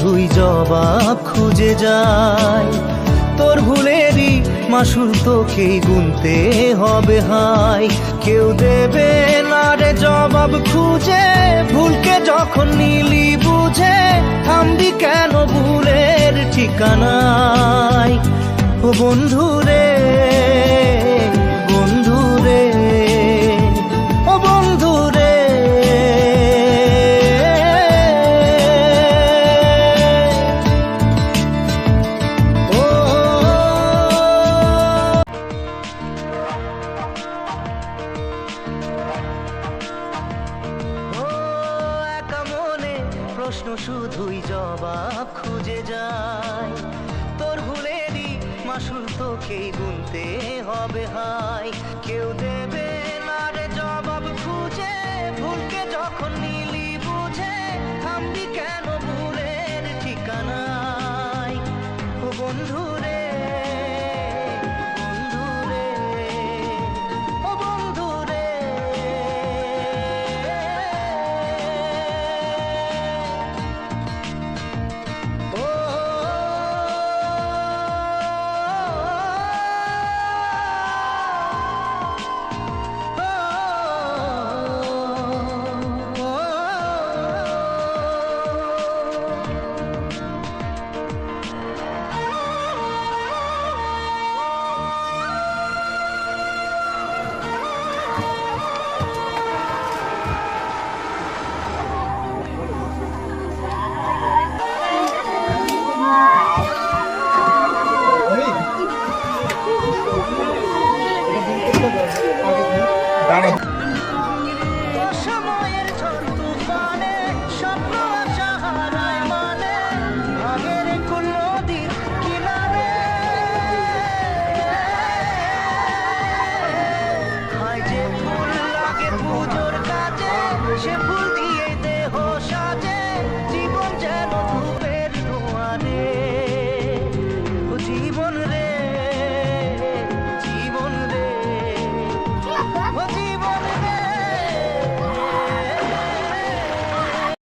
শুধুই জবাব খুঁজে যায়। তোর ভুলেরই মাসুল তোকেই গুনতে হবে হাই। কেউ দেবে না রে জবাব খুঁজে, ভুলকে যখন নিলি বুঝে থামবি কেন ভুলের ঠিকানায়। ও বন্ধু রে, বন্ধু রে, ও বন্ধু রে। ও একা মনে প্রশ্ন শুধুই জবাব খুঁজে যায়। তোর ভুলেরই মাসুল তোকেই গুনতে হবে হাই। কেউ দেবে না রে জবাব খুঁজে, ভুলকে যখন নিলি বুঝে থামবি কেন ভুলের ঠিকানায়। ও বন্ধু রে, বন্ধু রে, ও বন্ধু রে। সময়ের ঝড় তুফানে স্বপ্ন আশা হারায় মানে, আগের কোন নদীর কিনারে হায় যে ফুল লাগে পুজোর কাছে, সে ফুল